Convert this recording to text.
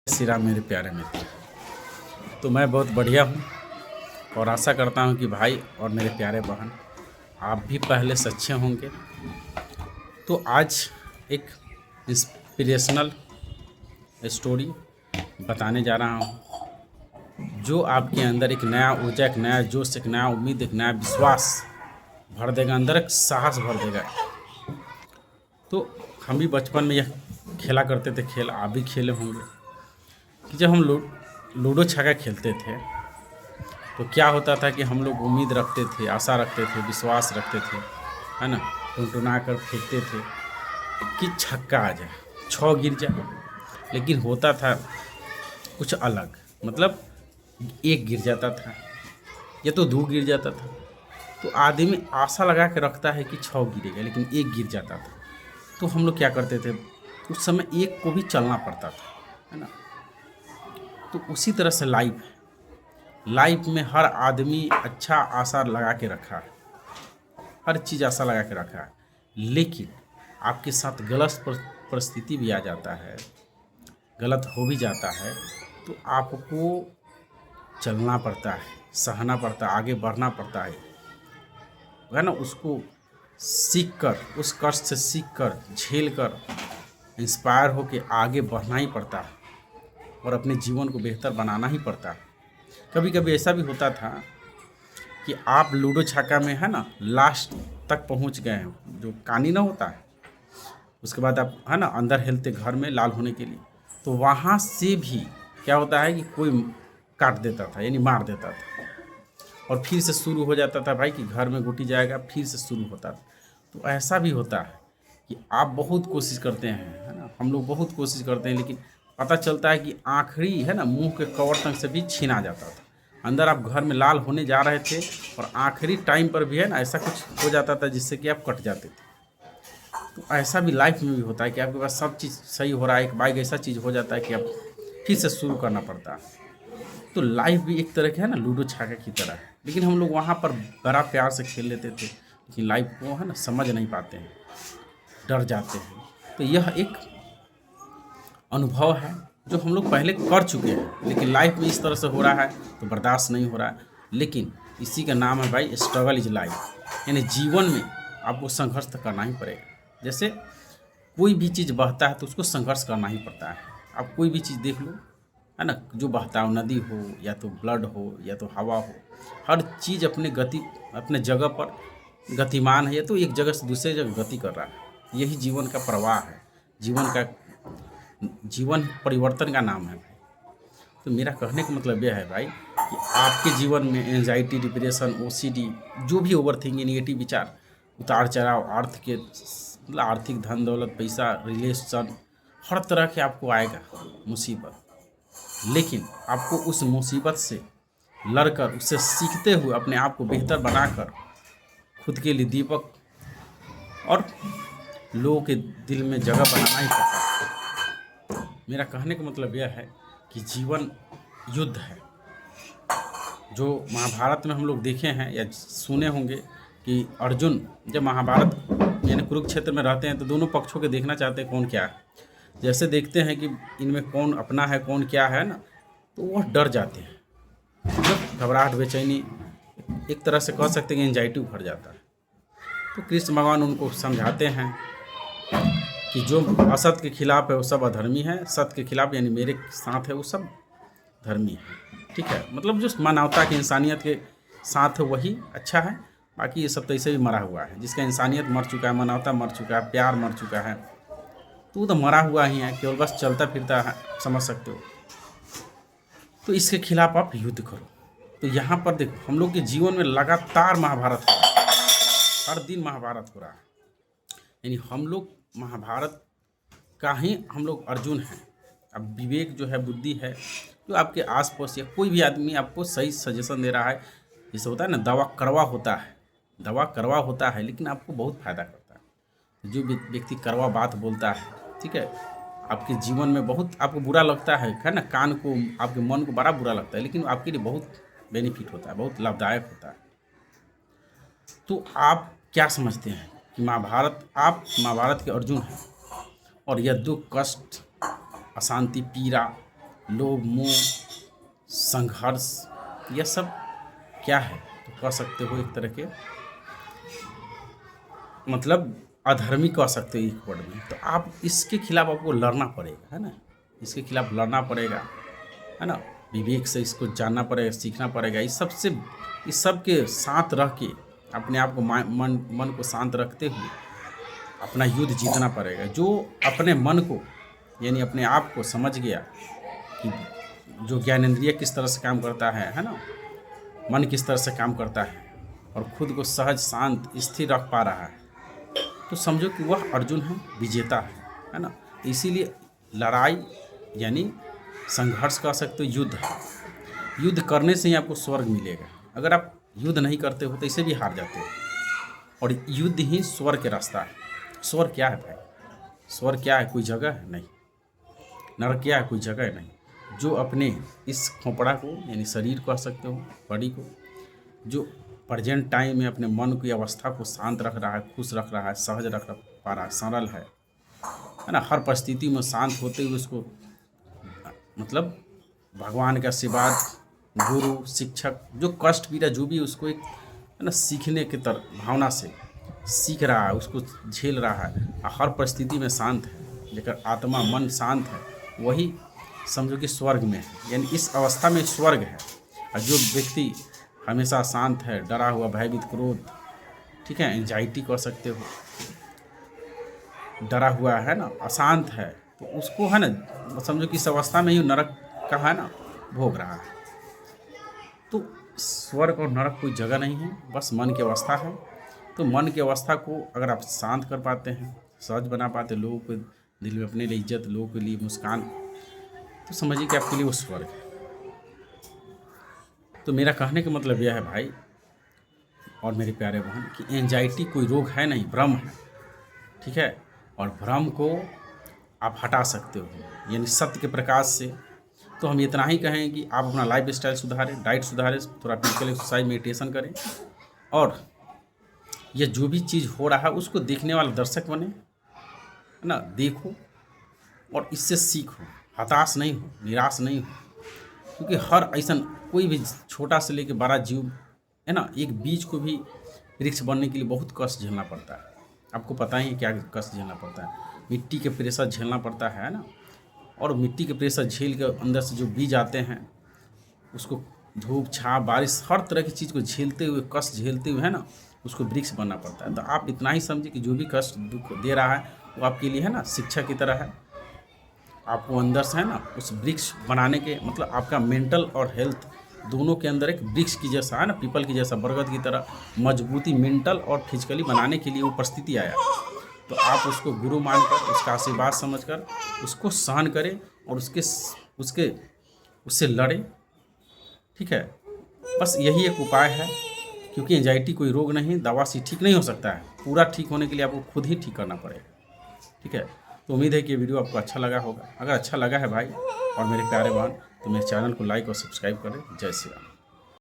श्री राम मेरे प्यारे मित्र। तो मैं बहुत बढ़िया हूँ और आशा करता हूँ कि भाई और मेरे प्यारे बहन आप भी पहले से अच्छे होंगे। तो आज एक इंस्पिरेशनल स्टोरी बताने जा रहा हूँ जो आपके अंदर एक नया ऊर्जा, एक नया जोश, एक नया उम्मीद, एक नया विश्वास भर देगा, अंदर एक साहस भर देगा। तो हम भी बचपन में यह खेला करते थे, खेल आप भी खेले होंगे कि जब हम लूडो छक्का खेलते थे तो क्या होता था कि हम लोग उम्मीद रखते थे, आशा रखते थे, विश्वास रखते थे, है ना, टुनटुना कर फेंकते थे कि छक्का आ जाए, छौ गिर जाए। लेकिन होता था कुछ अलग, मतलब एक गिर जाता था या तो दो गिर जाता था। तो आदमी आशा लगा के रखता है कि छौ गिरेगा, लेकिन एक गिर जाता था। तो हम लोग क्या करते थे, उस समय एक को भी चलना पड़ता था, है ना। तो उसी तरह से लाइफ में हर आदमी अच्छा आशा लगा के रखा है, हर चीज़ आशा लगा के रखा है। लेकिन आपके साथ गलत परिस्थिति भी आ जाता है, गलत हो भी जाता है, तो आपको चलना पड़ता है, सहना पड़ता है, आगे बढ़ना पड़ता है ना। उसको सीख कर, उस कष्ट से सीख कर, झेल कर, इंस्पायर होकर आगे बढ़ना ही पड़ता है और अपने जीवन को बेहतर बनाना ही पड़ता है। कभी कभी ऐसा भी होता था कि आप लूडो छक्का में, है ना, लास्ट तक पहुंच गए हैं, जो कानी ना होता है, उसके बाद आप, है ना, अंदर हेलते घर में लाल होने के लिए। तो वहाँ से भी क्या होता है कि कोई काट देता था, यानी मार देता था, और फिर से शुरू हो जाता था भाई कि घर में गुटी जाएगा, फिर से शुरू होता था। तो ऐसा भी होता है कि आप बहुत कोशिश करते हैं, है ना, हम लोग बहुत कोशिश करते हैं, लेकिन पता चलता है कि आखिरी, है ना, मुंह के कवर तक से भी छीना जाता था। अंदर आप घर में लाल होने जा रहे थे और आखिरी टाइम पर भी, है ना, ऐसा कुछ हो जाता था जिससे कि आप कट जाते थे। तो ऐसा भी लाइफ में भी होता है कि आपके पास सब चीज़ सही हो रहा है, एक बाइक ऐसा चीज़ हो जाता है कि आप फिर से शुरू करना पड़ता है। तो लाइफ भी एक तरह की, है ना, लूडो छक्का की तरह है। लेकिन हम लोग वहाँ पर बड़ा प्यार से खेल लेते थे, लेकिन लाइफ को, है ना, समझ नहीं पाते हैं, डर जाते हैं। तो यह एक अनुभव है जो हम लोग पहले कर चुके हैं, लेकिन लाइफ में इस तरह से हो रहा है तो बर्दाश्त नहीं हो रहा है। लेकिन इसी का नाम है भाई स्ट्रगल इज लाइफ, यानी जीवन में आपको संघर्ष तो करना ही पड़ेगा। जैसे कोई भी चीज़ बहता है तो उसको संघर्ष करना ही पड़ता है। आप कोई भी चीज़ देख लो, है ना, जो बहता हो, नदी हो या तो ब्लड हो या तो हवा हो, हर चीज़ अपने गति, अपने जगह पर गतिमान है, या तो एक जगह से दूसरे जगह गति कर रहा है। यही जीवन का प्रवाह है, जीवन परिवर्तन का नाम है भाई। तो मेरा कहने का मतलब यह है भाई कि आपके जीवन में एंजाइटी, डिप्रेशन, ओसीडी, जो भी ओवर थिंकिंग, नेगेटिव विचार, उतार चढ़ाव, मतलब आर्थिक, धन दौलत, पैसा, रिलेशन, हर तरह के आपको आएगा मुसीबत। लेकिन आपको उस मुसीबत से लड़कर, उससे सीखते हुए अपने आप को बेहतर बनाकर खुद के लिए दीपक और लोगों के दिल में जगह बनाना ही पड़ता है। मेरा कहने का मतलब यह है कि जीवन युद्ध है। जो महाभारत में हम लोग देखे हैं या सुने होंगे कि अर्जुन जब महाभारत यानी कुरुक्षेत्र में रहते हैं तो दोनों पक्षों के देखना चाहते हैं कौन क्या है। जैसे देखते हैं कि इनमें कौन अपना है, कौन क्या है ना, तो वह डर जाते हैं, मतलब घबराहट, बेचैनी, एक तरह से कह सकते हैं कि एंजाइटी भर जाता है। तो कृष्ण भगवान उनको समझाते हैं कि जो असत के खिलाफ है वो सब अधर्मी है, सत्य के खिलाफ यानी मेरे साथ है वो सब धर्मी है। ठीक है, मतलब जो मानवता की, इंसानियत के साथ है वही अच्छा है, बाकी ये सब तो ऐसे भी मरा हुआ है। जिसका इंसानियत मर चुका है, मानवता मर चुका है, प्यार मर चुका है, तो वो तो मरा हुआ ही है, केवल बस चलता फिरता है, समझ सकते हो। तो इसके खिलाफ आप युद्ध करो। तो यहाँ पर देखो, हम लोग के जीवन में लगातार महाभारत हो रहा है, हर दिन महाभारत हो रहा है, यानी हम लोग महाभारत का ही हम लोग अर्जुन हैं। अब विवेक जो है, बुद्धि है, जो आपके आसपास या कोई भी आदमी आपको सही सजेशन दे रहा है, जैसे होता है ना, दवा कड़वा होता है लेकिन आपको बहुत फायदा करता है। जो व्यक्ति कड़वा बात बोलता है, ठीक है, आपके जीवन में बहुत आपको बुरा लगता है ना, कान को, आपके मन को बड़ा बुरा लगता है, लेकिन आपके लिए बहुत बेनिफिट होता है, बहुत लाभदायक होता है। तो आप क्या समझते हैं कि आप महाभारत के अर्जुन हैं, और यह दुख, कष्ट, अशांति, पीड़ा, लोभ, मोह, संघर्ष, यह सब क्या है? तो कह सकते हो एक तरह के मतलब अधर्मी कह सकते हो एक वर्ड में। तो आप इसके खिलाफ आपको लड़ना पड़ेगा, है ना, इसके खिलाफ लड़ना पड़ेगा, है ना, विवेक से इसको जानना पड़ेगा, सीखना पड़ेगा। इस सब के साथ रह के अपने आप को मन को शांत रखते हुए अपना युद्ध जीतना पड़ेगा। जो अपने मन को यानी अपने आप को समझ गया कि जो ज्ञानेंद्रिय किस तरह से काम करता है ना, मन किस तरह से काम करता है, और खुद को सहज शांत स्थिर रख पा रहा है, तो समझो कि वह अर्जुन है, विजेता है ना। इसीलिए लड़ाई यानी संघर्ष कह सकते हो, युद्ध है। युद्ध करने से ही आपको स्वर्ग मिलेगा। अगर आप युद्ध नहीं करते हो तो इसे भी हार जाते हो, और युद्ध ही स्वर्ग के रास्ता है। स्वर्ग क्या है भाई? स्वर्ग क्या है? कोई जगह है? नहीं। नरक क्या है? कोई जगह है? नहीं। जो अपने इस खोपड़ा को यानी शरीर कह सकते हो, बॉडी को, जो प्रेजेंट टाइम में अपने मन की अवस्था को शांत रख रहा है, खुश रख रहा है, सहज रख पा रहा है, सरल है ना, हर परिस्थिति में शांत होते हुए उसको मतलब भगवान का आशीर्वाद, गुरु, शिक्षक, जो कष्ट पीड़ा जो भी उसको एक है ना सीखने की तरह भावना से सीख रहा है, उसको झेल रहा है, हर परिस्थिति में शांत है, लेकर आत्मा मन शांत है, वही समझो कि स्वर्ग में है। यानी इस अवस्था में स्वर्ग है। और जो व्यक्ति हमेशा शांत है, डरा हुआ, भयभीत, क्रोध, ठीक है, एंजाइटी कह सकते हो, डरा हुआ है ना, अशांत है, तो उसको है ना समझो कि इस अवस्था में ही नरक का है ना भोग रहा है। तो स्वर्ग और नरक कोई जगह नहीं है, बस मन की अवस्था है। तो मन की अवस्था को अगर आप शांत कर पाते हैं, सहज बना पाते, लोगों के दिल में अपने लिए इज्जत, लोगों के लिए मुस्कान, तो समझिए कि आपके लिए वो स्वर्ग है। तो मेरा कहने का मतलब यह है भाई और मेरे प्यारे बहन कि एंजाइटी कोई रोग है नहीं, भ्रम है, ठीक है। और भ्रम को आप हटा सकते हो यानी सत्य के प्रकाश से। तो हम इतना ही कहें कि आप अपना लाइफ स्टाइल सुधारें, डाइट सुधारें, थोड़ा फिजिकल एक्सरसाइज, मेडिटेशन करें, और ये जो भी चीज़ हो रहा है उसको देखने वाला दर्शक बने, है ना, देखो और इससे सीखो, हताश नहीं हो, निराश नहीं हो, क्योंकि हर ऐसा कोई भी छोटा से लेकर बड़ा जीव है ना, एक बीज को भी वृक्ष बनने के लिए बहुत कष्ट झेलना पड़ता है। आपको पता ही है क्या कष्ट झेलना पड़ता है, मिट्टी के प्रेशर झेलना पड़ता है ना, और मिट्टी के प्रेशर झेल के अंदर से जो बीज आते हैं उसको धूप, छाँव, बारिश, हर तरह की चीज़ को झेलते हुए, कष्ट झेलते हुए है ना उसको वृक्ष बनना पड़ता है। तो आप इतना ही समझिए कि जो भी कष्ट दुख दे रहा है वो आपके लिए है ना शिक्षा की तरह है। आपको अंदर से है ना उस वृक्ष बनाने के मतलब आपका मेंटल और हेल्थ दोनों के अंदर एक वृक्ष की जैसा है ना, पीपल की जैसा, बरगद की तरह मजबूती मेंटल और फिजिकली बनाने के लिए वो परिस्थिति आया। तो आप उसको गुरु मानकर, उसका आशीर्वाद समझकर उसको सहन करें और उससे लड़ें, ठीक है। बस यही एक उपाय है, क्योंकि एंजाइटी कोई रोग नहीं, दवा से ठीक नहीं हो सकता है। पूरा ठीक होने के लिए आपको खुद ही ठीक करना पड़ेगा, ठीक है। तो उम्मीद है कि ये वीडियो आपको अच्छा लगा होगा। अगर अच्छा लगा है भाई और मेरे प्यारे बहन, तो मेरे चैनल को लाइक और सब्सक्राइब करें। जय श्री राम।